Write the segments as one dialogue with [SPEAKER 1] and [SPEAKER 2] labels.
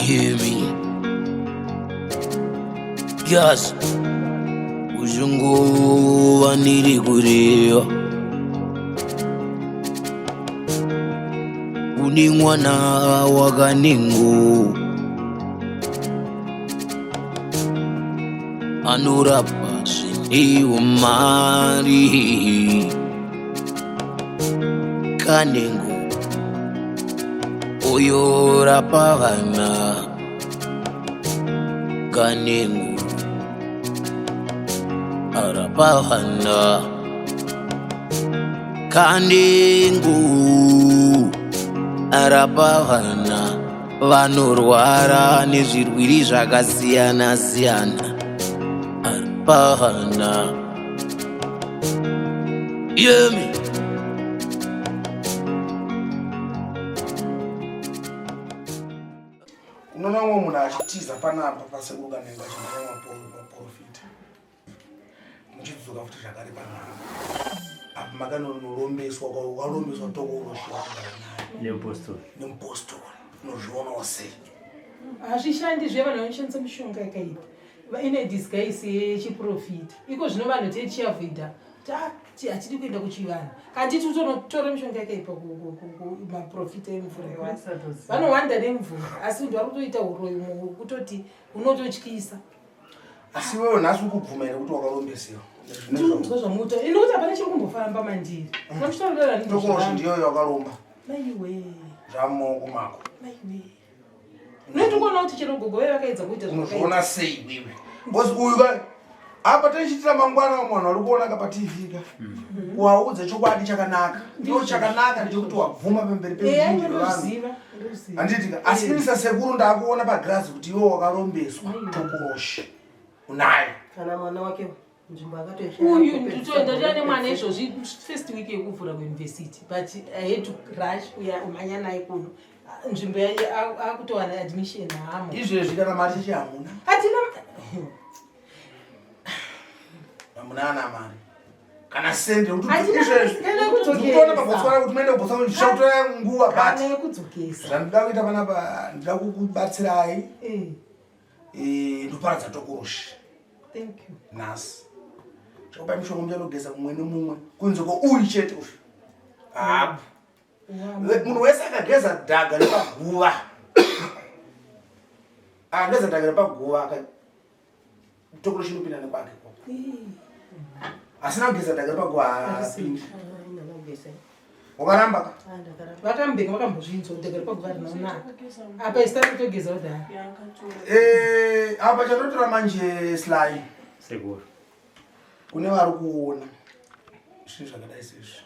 [SPEAKER 1] hear me? Yes. Ujungu waniri kurio uni mwana wakaningu anorapa sindiwo mari kaningu oyorapa vana kaningu arapahana kaningu arapahana vanorwara nezvirwiri zvakasiyana siyana arapahana yemi
[SPEAKER 2] unoona umwe munhu achitiza panapa pasekuruka nenga NeMuporofita muchidzoka futi zvakare panapa apa makanonorumbeswa ukarumbeswa Tokoloshi nemupostori unozvionawo sei?
[SPEAKER 3] Hazvishandi zvevanhu vanoshandisa mishonga yakaipa ine disguise yechiprofita iko zvino vanhu tichiavoida hatidi kuenda kuchivanhu kandi titonotora mishonga yakaipa kumaprofita emvura yewasi vanowanda nemvura asi ndu vari kutoita uroyi kutoti unototyisa.
[SPEAKER 2] Asi wewe nhasi ukubvuma here kuti wakarombesiwa
[SPEAKER 3] ndizvo zvamuta inokuti hapana chiri kumbofamba mandiri
[SPEAKER 2] Tokoloshi ndiyo yakaromba
[SPEAKER 3] maiwe
[SPEAKER 2] zvamaoko mako
[SPEAKER 3] maiwe notikuona kuti chero gogo veve vakaedza kuita
[SPEAKER 2] unozviona sei wewe bosi uyu ka apa tichitira mangwana munhu ari kuonaka paTV ka waudze chokwadi chakanaka ndiyo chakanaka ndikuti wabvuma pemberi pevanhu handiti ka asi minisa sekuru ndaakuona pagrazi kuti iwe wakarombeswa Tokoloshi unayo
[SPEAKER 4] kana mwana wake nzvimbo
[SPEAKER 3] uyu nditoenda nemwana izvozvi first week yekuvhura kuuniversity but I had to rush uya umhanya naye kuno nzvimbo akutowana admission hamo
[SPEAKER 2] izvezvi kana mari chichi hamuna
[SPEAKER 3] hatina
[SPEAKER 2] hamuna ana mari kana sende izvezvikuona pabotswana kuti muende kubotswana zvichakutora nguva but zvandida kuita panapa ndida kukubatsirai ndoparadza Tokoloshi nhasi chakupai mishonga muchanogeza mumwe nemumwe kunze kwouyu chete uyu apo munhu wese akageza dhaga repaguva akageza dhaga repaguva Tokoloshi inopinda nekwake asina kugeza dhaga repaguva haapindi wakaramba ka
[SPEAKER 3] vakambeka vakambozvinzwa dhaga repaguva rinaonaka apa isitari kutogeza dhaga
[SPEAKER 2] apa chatotora manje Sly
[SPEAKER 5] seguro
[SPEAKER 2] kune vari kuona zvinhu zvakadai sezvi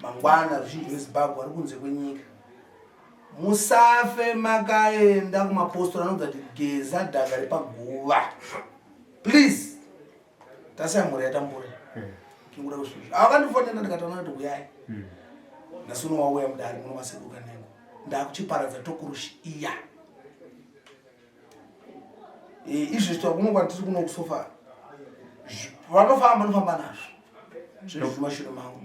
[SPEAKER 2] mangwana ruzhinji rweZimbabwe ari kunze kwenyika musafe makaenda kumapostori anobva kuti geza dhaga repaguva please tasiya mhuri yatambura kinguda kuzvizvi akandifonera ndikataona kuti uyai nhasi unowauya mudare muno masekuruka nengo ndakuchiparadza Tokoloshi iya izvezvi takunongwa tiri kuno kusofa vanofamba nofamba nazvo zvinhu zvimashure mangu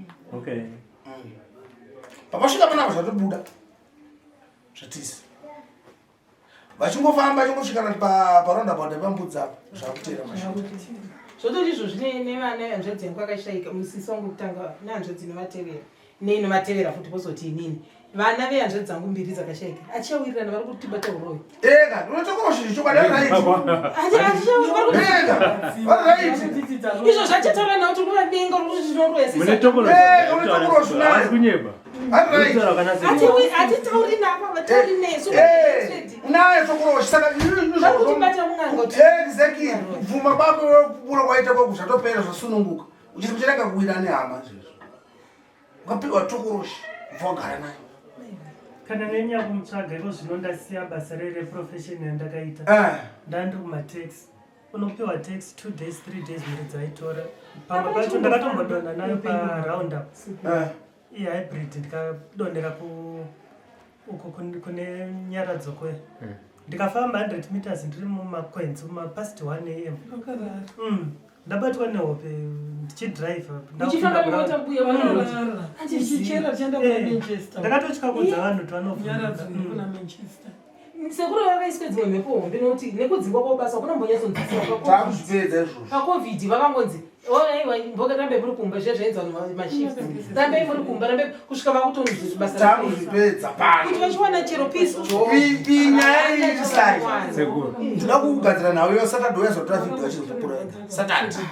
[SPEAKER 2] pamasvika panapa zvatobuda zvatisi vachingofamba vachingosvikana paroundabout pambudzi apo zvakutera mashure
[SPEAKER 3] zvototi izvozvi nevana hanzvadzi yangu akashayika musisi wangu kutanga nehanzvadzi inovatevera neinovatevera futi pozoti inini vana vehanzvadzi dzangu mbiri dzakashayika achiyawirirana vari kutibata uroyi
[SPEAKER 2] ega Tokoloshi chokwadi
[SPEAKER 3] izvo zvachitaura nao tiri kuvadenga hatitauri navo vatauri nesu
[SPEAKER 2] unayo Tokoloshi saka
[SPEAKER 3] varikutibata mun'anga
[SPEAKER 2] exactly kubvuma kwako wekubura kwaita kwako zvatopera zvasununguka uchiti muchiranga kuwira nehama izvezvo ukapihwa Tokoloshi ubva wagara nayo
[SPEAKER 4] kana nenyaya kumutsvaga iko zvino ndasiya basa reprofession yandakaita ndandiri kumataxi unopiwa taxi 2 days 3 days miri dzaitora pamwe pacho ndakatombodonha nayo paroundup ihybrid ndikadonhera uko kune nyaradzokwe ndikafamba 100 meters ndiri mumakwenzi mapast 1 am ndabatwa nehope ndichidriva
[SPEAKER 3] ndichifamba
[SPEAKER 4] ndakatotya kudza vanhu
[SPEAKER 3] Manchester sekuru vakaiswe dzimwe mhepo hombe nokuti nekudzingwa kwobasa kunombonyatsonzisiwa
[SPEAKER 2] takuzvipedza izvozvo
[SPEAKER 3] pacovid vakangonzi mbokarambe muri kumba zvezvainzwa mashift rambei muri kumba rambe kusvika vakutonzi basa
[SPEAKER 2] takuzvipedza
[SPEAKER 3] kuti vachiwana chero piso
[SPEAKER 2] inyaya irisai ndinoda kukugadzira nawo iyo satadhi uyazotora vhidho yachizopura satadhi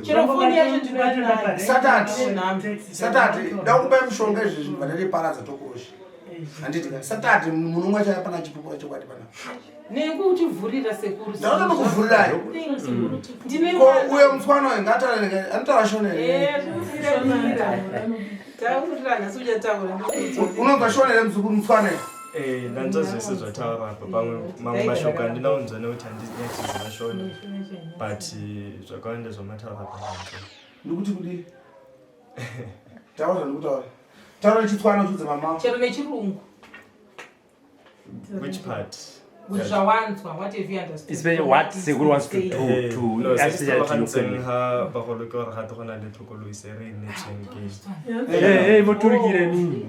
[SPEAKER 3] chero foni yacho ndinoinayo
[SPEAKER 2] satadhi ndakupai mushonga izvezvi vaneriparadza Tokoloshi handitika satadhi munumwe chaya pana chipupura chokwadi pana
[SPEAKER 3] nekuchivhurira sekuru
[SPEAKER 2] ndakutokuvhurirai uye mutswano anotarashonere unobva shonere muzukuru mutswane
[SPEAKER 5] ndanzwa zvese zvataura apa pamwe mamwe mashoko andinaunzwa nekuti handinyachiziva shona but zvakawanda zvamataura paanzo
[SPEAKER 2] ndikuti kuti taura ndikutaura taura nechitswana uchudze mama
[SPEAKER 3] chero nechirungu
[SPEAKER 5] which part
[SPEAKER 3] zvawanzwa what have you understood
[SPEAKER 6] especially what sekuru wants to do to
[SPEAKER 5] actually ha bagolo ke gore ga tgona le Tokoloshi re ne tshenge
[SPEAKER 6] hey moturikire nini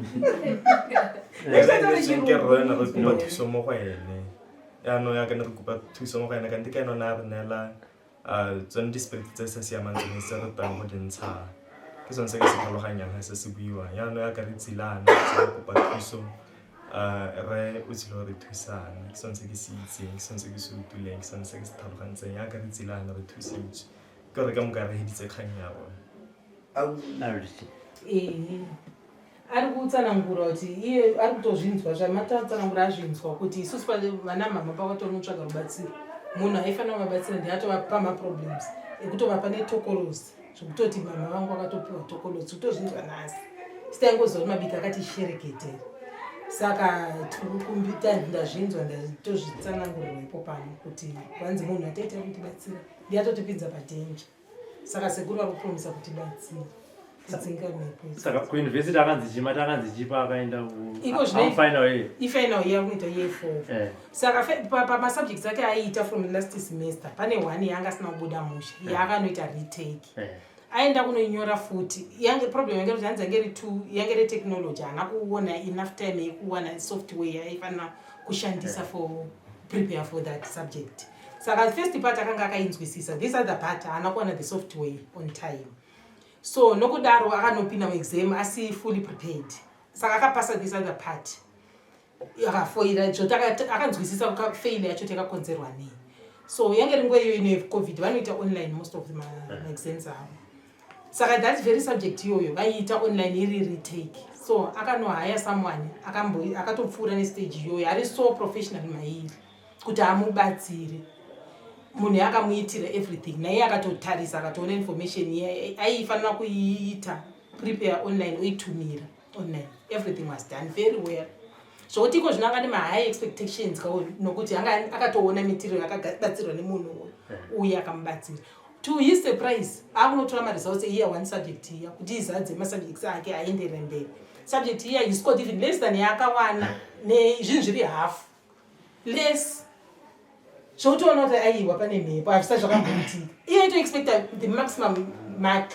[SPEAKER 5] ke rona re kupa thuso mo go ene ya no ya kana re kupa thuso mo go ene ka ntike no na re nela tsone displaced tse se siamang tsene se re tang go dintsha ke sone se ke se tlhaloganyang ha se se buiwa ya no ya ka re tsilana re kupa thuso re o tsilo re thusana ke sone se ke se itseng ke sone se ke se utuleng ke sone se ke se tlhalogantseng ya ka re tsilana re thusitse ke re ka mo ka re heditse kgang ya bona
[SPEAKER 3] ari kutsanangura kuti iye ari kutozvinzwa zvamatsanangura azvinzwa kuti isusu vana mama pakatonotsvaga rubatsiro munhu aifanira kuvabatsira ndiatova maproblems ekutovapa netokolosi zvokutoti mama vangu vakatopiwa tokolosi kutozvinzwa nhasi sitaingozva kuti mabika akati shereketera saka tikukumbita ndazvinzwa ndazvitozvitsanangurirwepo pano kuti vanzi munhu ataita kutibatsira ndiatotipinza padhenja saka sekuru vari kupromisa kutibatsira
[SPEAKER 6] saka kuuniversity akanzi chipa akaenda
[SPEAKER 3] ifinal yakuita ye4 saka pamasubjects ake aiita from last semester pane one yanga asina kubuda musha yaakanoita retake aenda kunonyora futi yange problem yange kuti hanzi yange ri2 yange retechnology haana kuona enough time yekuwana software yaifanira kushandisa for prepare for that subject saka first part akanga akainzwisisa this other part haana kuwana the software on time so nokudaro akanopinda muexam asi fully prepared saka akapasa this other part akafoira zvoti akanzwisisa kufail yacho takakonzerwa nei so yange ringuva iyoyo necovid vanoita online most of the exams avo saka that very subject iyoyo vaiita online iri retake so akanohaya someone akatopfuura nestage iyoyo ari so professional mairi kuti amubatsire munhu akamuitira everything naye akatotarisa akatoona information aifanira kuiita prepare online oitumira online everything was done very well zvokuti iko zvino anga nemahigh expectations nokuti akatoona material akabatsirwa nemunhu uye akamubatsira to his surprise akunotora maresults year one subject iya kuti izadze masubjects ake aenderere mberi subject iya he scored even less than yaakawana nezvinhu zviri half less zvotoona kuti aiwa pane mhepo hazvisa zvakamboitika iye toexpecta the maximum mark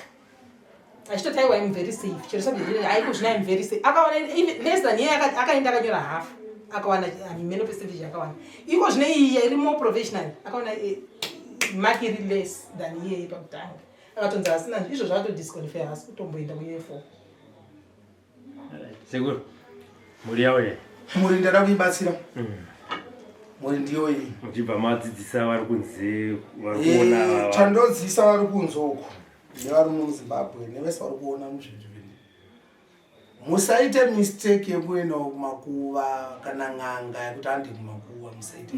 [SPEAKER 3] achitoti aiwa im very safe chero subject aiko zvino im very safe akawana less than iye akaenda akanyora half akawana meno percentage akawana iko zvino iyi iri more professional akawana mark iri less than iye pakutanga akatonzi asina izvo zvatodisqualify hasi kutomboenda kuye4
[SPEAKER 6] sekuru muri yavo ye
[SPEAKER 2] muri ndada kuibatsira muri ndiyo iyi
[SPEAKER 6] muchibva madzidzisa vari kunze vari kuona
[SPEAKER 2] chandodzidzisa vari kunze uku nevari muzimbabwe nevese vari kuona muzvinhu zviviri musaite mistake yekuendawo kumakuva kana n'anga yekuti andi kumakuva musaite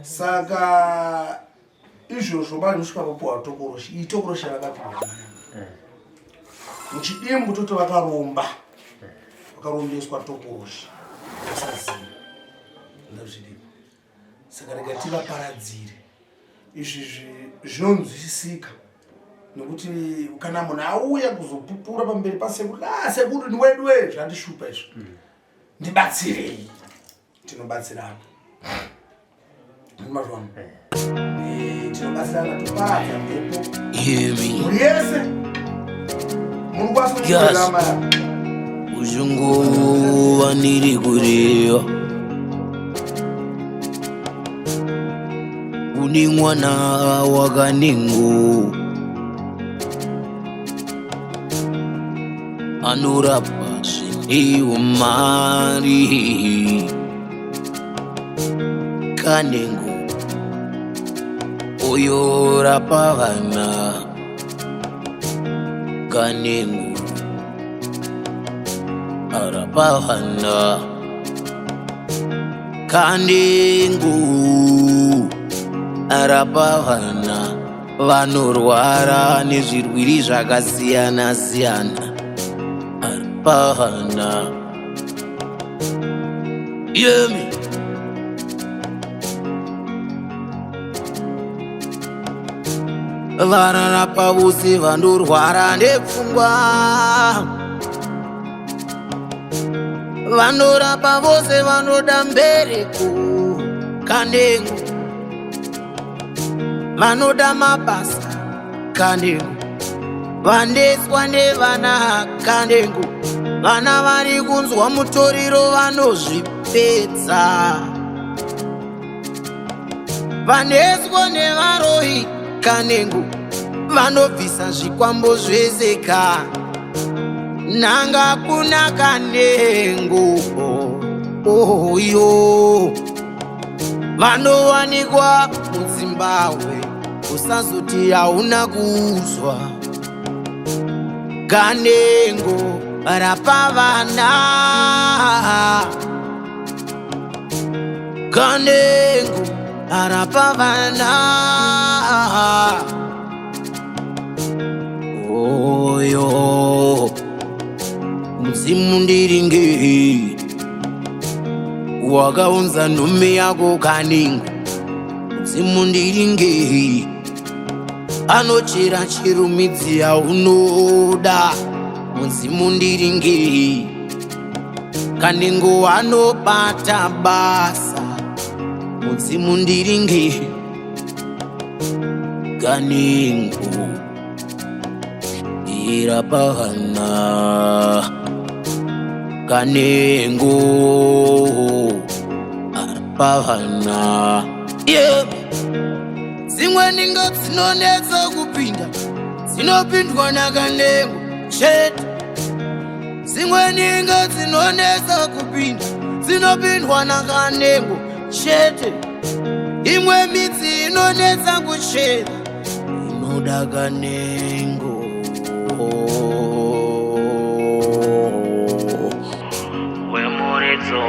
[SPEAKER 2] saka izvozvo vanosvika vapuwa Tokoloshi iyi Tokoloshi vakapiwa muchidimbu toto vakarombeswa Tokoloshi vasaziva ndazvidimbu saka rega tivaparadzire izvi zvinonzwisisika nekuti kana munhu auya kuzopupura pamberi pasekuru sekuru ni wedu zvandishupa izvo ndibatsirei tinobatsirana mazvona tinobatsirana topaadza mhepo muri yese muri kwasoama
[SPEAKER 1] Ujungu vaniri kureva uni mwana wakaningu anorapa zvineiwo mari kanengu uyo rapa vana kanengu arapa vana kanengu arapa vana vanorwara nezvirwiri zvakasiyana siyana arapa vana yemi vararapa vose vanorwara nepfungwa vanorapa vose vanoda mbereko kanengu vanoda mabasa kanengu vandeswa nevana kanengu vana vari kunzwa mutoriro vanozvipedza vandeswa nevarohi kanengu vanobvisa zvikwambo zveseka nanga kuna kanengu oyo vanowanikwa muZimbabwe usazoti hauna kuzwa kanengu rapa vana kanengu rapa vana oyo muzimu ndiringe wakaunza nhume yako kanengu muzimu ndiringe anochera chero midzi yaunoda muzimu ndiringe kanengu anobata basa muzimu ndiringe kanengu irapa vana kanengu arapa vana dzimwe ningo dzinonetsa kupinda dzinopindwa nakanengu chete dzimwe ningo dzinonetsa kupinda dzinopindwa nakanengu chete imwe midzi inonetsa kuchera inoda kanengu wemuritso